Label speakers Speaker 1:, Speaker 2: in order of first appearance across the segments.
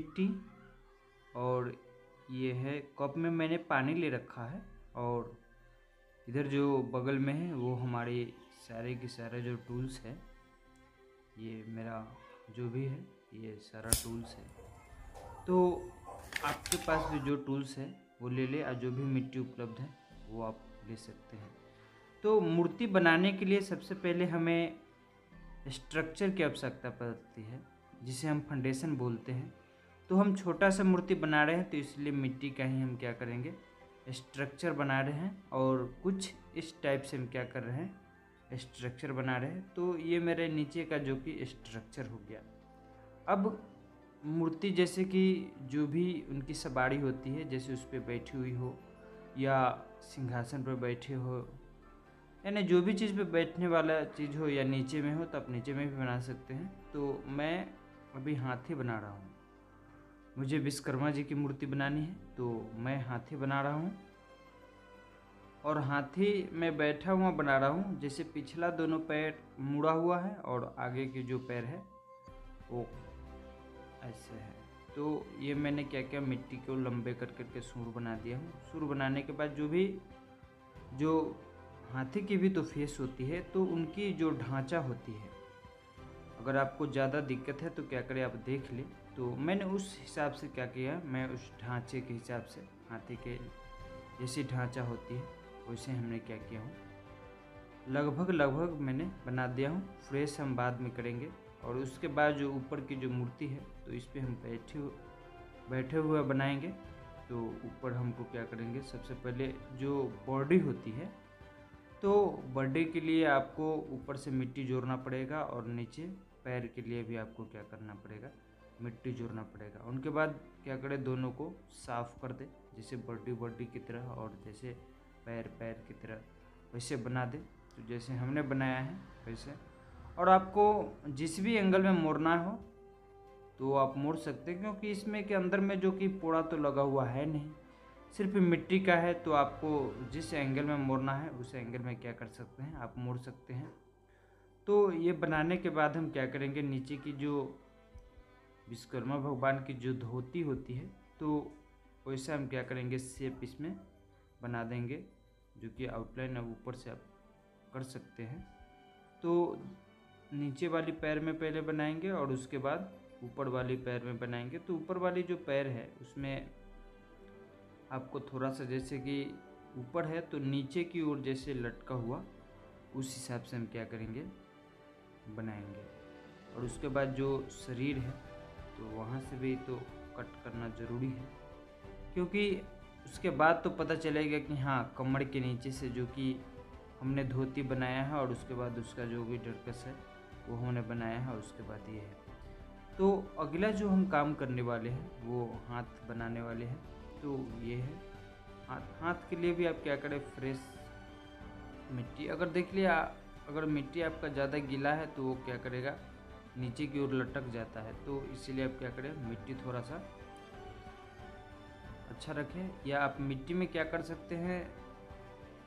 Speaker 1: मिट्टी, और ये है कप में मैंने पानी ले रखा है, और इधर जो बगल में है वो हमारे सारे के सारे जो टूल्स है, ये मेरा जो भी है ये सारा टूल्स है। तो आपके पास भी जो टूल्स है वो ले ले, और जो भी मिट्टी उपलब्ध है वो आप ले सकते हैं। तो मूर्ति बनाने के लिए सबसे पहले हमें स्ट्रक्चर की आवश्यकता पड़ती है, जिसे हम फाउंडेशन बोलते हैं। तो हम छोटा सा मूर्ति बना रहे हैं, तो इसलिए मिट्टी का ही हम क्या करेंगे, स्ट्रक्चर बना रहे हैं, और कुछ इस टाइप से हम क्या कर रहे हैं, स्ट्रक्चर बना रहे हैं। तो ये मेरे नीचे का जो कि स्ट्रक्चर हो गया। अब मूर्ति जैसे कि जो भी उनकी सवारी होती है, जैसे उस पर बैठी हुई हो या सिंहासन पर बैठे हो, यानी जो भी चीज़ पे बैठने वाला चीज़ हो, या नीचे में हो तो आप नीचे में भी बना सकते हैं। तो मैं अभी हाथी बना रहा हूँ, मुझे विश्वकर्मा जी की मूर्ति बनानी है, तो मैं हाथी बना रहा हूँ। और हाथी मैं बैठा हुआ बना रहा हूँ, जैसे पिछला दोनों पैर मुड़ा हुआ है और आगे के जो पैर है वो ऐसे है। तो ये मैंने क्या किया, मिट्टी को लंबे कर करके सूर बना दिया हूँ। सूर बनाने के बाद जो हाथी की भी तो फेस होती है, तो उनकी जो ढांचा होती है, अगर आपको ज़्यादा दिक्कत है तो क्या करें, आप देख लें। तो मैंने उस हिसाब से क्या किया, मैं उस ढांचे के हिसाब से, हाथी के जैसी ढांचा होती है वैसे हमने क्या किया हूँ, लगभग मैंने बना दिया हूँ। फ्रेश हम बाद में करेंगे। और उसके बाद जो ऊपर की जो मूर्ति है, तो इस पर हम बैठे हुए बनाएंगे। तो ऊपर हमको क्या करेंगे, सबसे पहले जो बॉडी होती है, तो बॉडी के लिए आपको ऊपर से मिट्टी जोड़ना पड़ेगा, और नीचे पैर के लिए भी आपको क्या करना पड़ेगा, मिट्टी जोड़ना पड़ेगा। उनके बाद क्या करें, दोनों को साफ़ कर दे, जैसे बॉडी की तरह और जैसे पैर की तरह वैसे बना दे। तो जैसे हमने बनाया है वैसे। और आपको जिस भी एंगल में मोड़ना हो तो आप मोड़ सकते हैं, क्योंकि इसमें के अंदर में जो कि पोड़ा तो लगा हुआ है नहीं, सिर्फ मिट्टी का है। तो आपको जिस एंगल में मोड़ना है उस एंगल में क्या कर सकते हैं, आप मोड़ सकते हैं। तो ये बनाने के बाद हम क्या करेंगे, नीचे की जो विश्वकर्मा भगवान की जो धोती होती है, तो वैसा हम क्या करेंगे, शेप इसमें बना देंगे, जो कि आउटलाइन अब ऊपर से आप कर सकते हैं। तो नीचे वाली पैर में पहले बनाएंगे और उसके बाद ऊपर वाली पैर में बनाएंगे। तो ऊपर वाली जो पैर है उसमें आपको थोड़ा सा, जैसे कि ऊपर है तो नीचे की ओर जैसे लटका हुआ, उस हिसाब से हम क्या करेंगे, बनाएंगे। और उसके बाद जो शरीर है तो वहाँ से भी तो कट करना ज़रूरी है, क्योंकि उसके बाद तो पता चलेगा कि हाँ, कमर के नीचे से जो कि हमने धोती बनाया है, और उसके बाद उसका जो भी डरकस है वो हमने बनाया है, उसके बाद ये है। तो अगला जो हम काम करने वाले हैं वो हाथ बनाने वाले हैं। तो ये है हाथ के लिए भी आप क्या करें, फ्रेश मिट्टी, अगर देख लिया, अगर मिट्टी आपका ज़्यादा गीला है तो वो क्या करेगा, नीचे की ओर लटक जाता है। तो इसीलिए आप क्या करें, मिट्टी थोड़ा सा अच्छा रखें। या आप मिट्टी में क्या कर सकते हैं,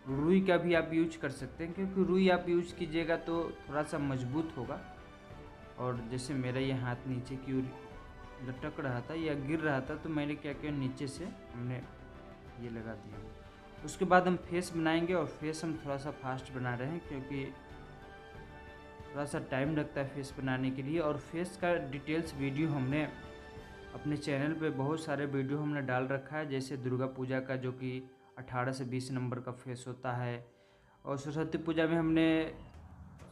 Speaker 1: रुई का भी आप यूज कर सकते हैं, क्योंकि रुई आप यूज कीजिएगा तो थोड़ा सा मजबूत होगा। और जैसे मेरा ये हाथ नीचे की ओर लटक रहा था या गिर रहा था, तो मैंने क्या किया, नीचे से हमने ये लगा दिया। उसके बाद हम फेस बनाएंगे, और फेस हम थोड़ा सा फास्ट बना रहे हैं, क्योंकि थोड़ा सा टाइम लगता है फेस बनाने के लिए। और फेस का डिटेल्स वीडियो हमने अपने चैनल पे बहुत सारे वीडियो हमने डाल रखा है, जैसे दुर्गा पूजा का जो कि 18 से 20 नंबर का फेस होता है, और सरस्वती पूजा में हमने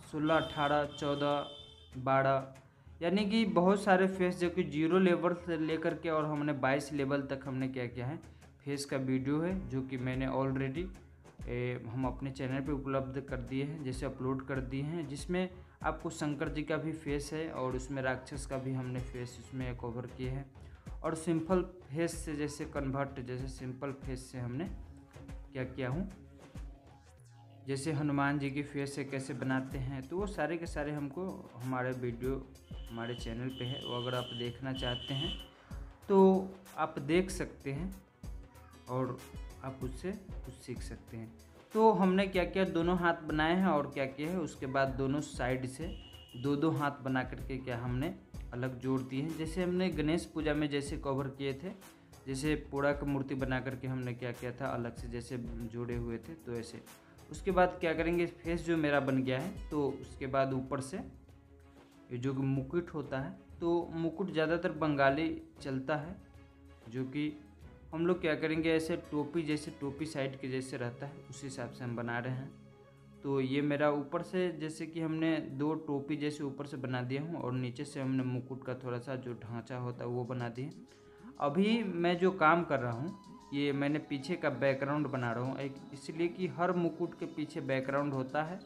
Speaker 1: 16, 18, 14, 12, यानी कि बहुत सारे फेस जो कि 0 लेवल से लेकर के और हमने 22 लेवल तक हमने क्या किया है, फेस का वीडियो है, जो कि मैंने ऑलरेडी हम अपने चैनल पे उपलब्ध कर दिए हैं, जैसे अपलोड कर दिए हैं, जिसमें आपको शंकर जी का भी फेस है, और उसमें राक्षस का भी हमने फेस उसमें कवर किए हैं। और सिंपल फेस से जैसे कन्वर्ट, जैसे सिंपल फेस से हमने क्या किया हूँ, जैसे हनुमान जी की फेस से कैसे बनाते हैं, तो वो सारे के सारे हमको हमारे वीडियो हमारे चैनल पे है। वो अगर आप देखना चाहते हैं तो आप देख सकते हैं, और आप उससे कुछ सीख सकते हैं। तो हमने क्या किया, दोनों हाथ बनाए हैं, और क्या किया है, उसके बाद दोनों साइड से 2-2 हाथ बना करके क्या हमने अलग जोड़ दिए हैं। जैसे हमने गणेश पूजा में जैसे कवर किए थे, जैसे पोड़ा का मूर्ति बना करके हमने क्या किया था, अलग से जैसे जोड़े हुए थे, तो ऐसे। उसके बाद क्या करेंगे, फेस जो मेरा बन गया है, तो उसके बाद ऊपर से ये जो मुकुट होता है, तो मुकुट ज़्यादातर बंगाली चलता है, जो कि हम लोग क्या करेंगे, ऐसे टोपी जैसे टोपी साइड के जैसे रहता है, उस हिसाब से हम बना रहे हैं। तो ये मेरा ऊपर से जैसे कि हमने 2 टोपी जैसे ऊपर से बना दिया हूँ, और नीचे से हमने मुकुट का थोड़ा सा जो ढांचा होता है वो बना दिए। अभी मैं जो काम कर रहा हूँ, ये मैंने पीछे का बैकग्राउंड बना रहा हूँ एक, इसलिए कि हर मुकुट के पीछे बैकग्राउंड होता है,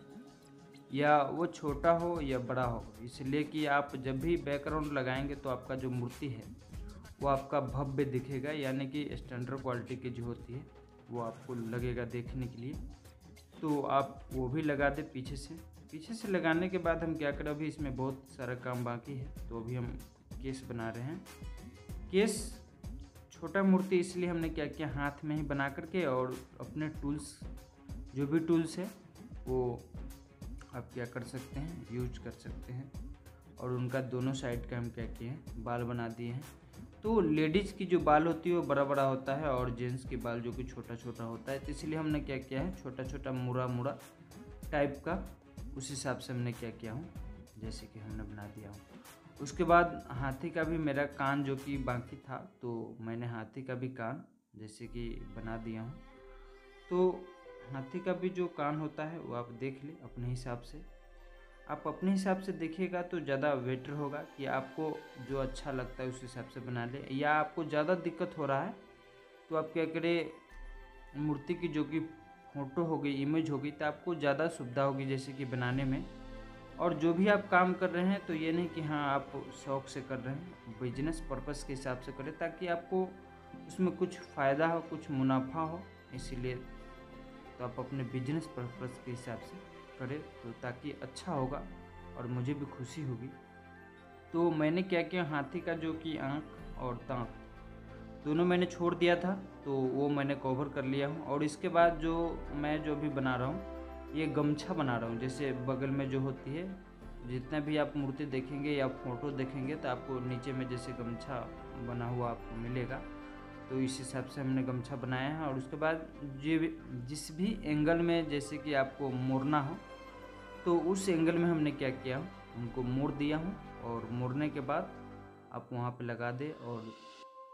Speaker 1: या वो छोटा हो या बड़ा हो, इसलिए कि आप जब भी बैकग्राउंड लगाएंगे तो आपका जो मूर्ति है वो आपका भव्य दिखेगा, यानी कि स्टैंडर्ड क्वालिटी की जो होती है वो आपको लगेगा देखने के लिए। तो आप वो भी लगा दें पीछे से लगाने के बाद हम क्या करें, अभी इसमें बहुत सारा काम बाकी है, तो अभी हम केस बना रहे हैं। केस छोटा मूर्ति इसलिए हमने क्या किया, हाथ में ही बना करके, और अपने टूल्स जो भी टूल्स है वो आप क्या कर सकते हैं, यूज कर सकते हैं। और उनका दोनों साइड का हम क्या किए हैं, बाल बना दिए हैं। तो लेडीज़ की जो बाल होती है वो बड़ा बड़ा होता है, और जेंट्स के बाल जो कि छोटा छोटा होता है, तो इसलिए हमने क्या किया है, छोटा छोटा मुड़ा टाइप का, उस हिसाब से हमने क्या किया हूँ, जैसे कि हमने बना दिया हूँ। उसके बाद हाथी का भी मेरा कान जो कि बाकी था, तो मैंने हाथी का भी कान जैसे कि बना दिया हूँ। तो हाथी का भी जो कान होता है वो आप देख ले अपने हिसाब से, आप अपने हिसाब से देखिएगा तो ज़्यादा बेटर होगा, कि आपको जो अच्छा लगता है उस हिसाब से बना ले। या आपको ज़्यादा दिक्कत हो रहा है तो आप क्या करें, मूर्ति की जो कि फ़ोटो हो गई, इमेज हो गई, तो आपको ज़्यादा सुविधा होगी जैसे कि बनाने में। और जो भी आप काम कर रहे हैं तो ये नहीं कि हाँ आप शौक़ से कर रहे हैं, बिजनेस पर्पस के हिसाब से करें, ताकि आपको उसमें कुछ फ़ायदा हो, कुछ मुनाफा हो। इसीलिए तो आप अपने बिजनेस पर्पस के हिसाब से करें, तो ताकि अच्छा होगा और मुझे भी खुशी होगी। तो मैंने क्या किया, हाथी का जो कि आँख और दांत दोनों मैंने छोड़ दिया था, तो वो मैंने कवर कर लिया हूँ। और इसके बाद जो मैं जो भी बना रहा हूँ, ये गमछा बना रहा हूँ। जैसे बगल में जो होती है, जितना भी आप मूर्ति देखेंगे या फोटो देखेंगे तो आपको नीचे में जैसे गमछा बना हुआ आपको मिलेगा, तो इस हिसाब से हमने गमछा बनाया है। और उसके बाद जिस भी एंगल में जैसे कि आपको मोड़ना हो, तो उस एंगल में हमने क्या किया, उनको मोड़ दिया हूँ। और मोड़ने के बाद आप वहाँ पे लगा दे। और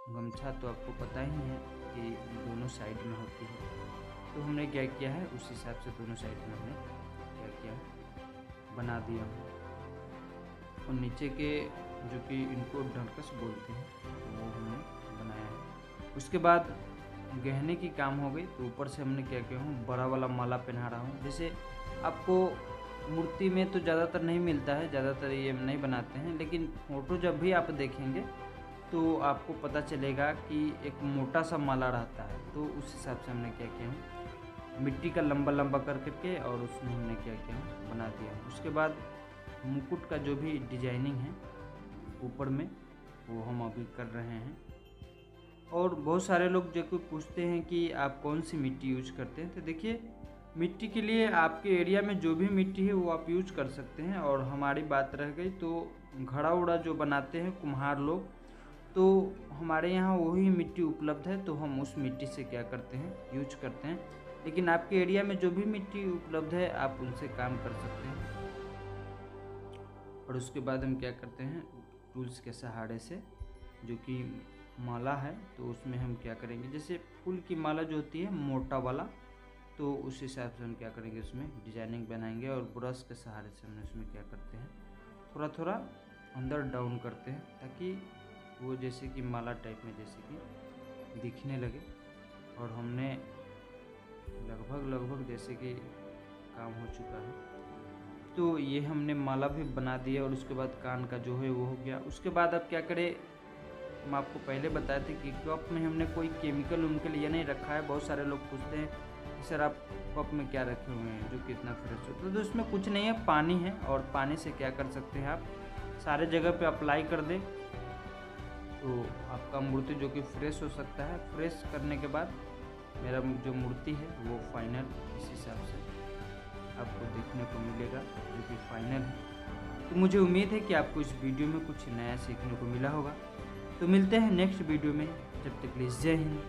Speaker 1: गमछा तो आपको पता ही है कि दोनों साइड में होती है, तो हमने क्या किया है, उस हिसाब से दोनों साइड में हमने क्या किया, बना दिया हूँ। और नीचे के जो कि इनको ढंकस बोलते हैं, वो हमने बनाया है। उसके बाद गहने की काम हो गई, तो ऊपर से हमने क्या किया हूँ, बड़ा वाला माला पहना रहा हूँ। जैसे आपको मूर्ति में तो ज़्यादातर नहीं मिलता है, ज़्यादातर ये नहीं बनाते हैं, लेकिन फ़ोटो जब भी आप देखेंगे तो आपको पता चलेगा कि एक मोटा सा माला रहता है। तो उस हिसाब से हमने क्या किया, मिट्टी का लंबा लंबा कर करके और उसमें हमने क्या किया, बना दिया। उसके बाद मुकुट का जो भी डिजाइनिंग है ऊपर में, वो हम अभी कर रहे हैं। और बहुत सारे लोग जो कोई पूछते हैं कि आप कौन सी मिट्टी यूज करते हैं, तो देखिए मिट्टी के लिए आपके एरिया में जो भी मिट्टी है वो आप यूज कर सकते हैं। और हमारी बात रह गई तो घड़ा उड़ा जो बनाते हैं कुम्हार लोग, तो हमारे यहाँ वही मिट्टी उपलब्ध है, तो हम उस मिट्टी से क्या करते हैं, यूज करते हैं। लेकिन आपके एरिया में जो भी मिट्टी उपलब्ध है आप उनसे काम कर सकते हैं। और उसके बाद हम क्या करते हैं, टूल्स के सहारे से जो कि माला है, तो उसमें हम क्या करेंगे, जैसे फूल की माला जो होती है मोटा वाला, तो उस हिसाब से हम क्या करेंगे, उसमें डिजाइनिंग बनाएंगे। और ब्रश के सहारे से हम उसमें क्या करते हैं, थोड़ा थोड़ा अंदर डाउन करते हैं, ताकि वो जैसे कि माला टाइप में जैसे कि दिखने लगे। और हमने लगभग जैसे कि काम हो चुका है, तो ये हमने माला भी बना दिया। और उसके बाद कान का जो है वो हो गया। उसके बाद अब क्या करें, हम आपको पहले बताए थे कि कप में हमने कोई केमिकल उनके लिए नहीं रखा है। बहुत सारे लोग पूछते हैं कि सर आप कप में क्या रखे हुए हैं जो कितना फ्रेश हो, तो उसमें कुछ नहीं है, पानी है। और पानी से क्या कर सकते हैं, आप सारे जगह पे अप्लाई कर दें तो आपका मूर्ति जो कि फ्रेश हो सकता है। फ्रेश करने के बाद मेरा जो मूर्ति है वो फाइनल इस हिसाब से आपको देखने को मिलेगा, जो कि फाइनल है। तो मुझे उम्मीद है कि आपको इस वीडियो में कुछ नया सीखने को मिला होगा। तो मिलते हैं नेक्स्ट वीडियो में, जब तक के लिए जय हिंद,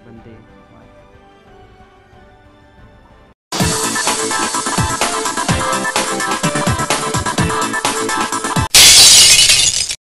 Speaker 1: वंदे मातरम।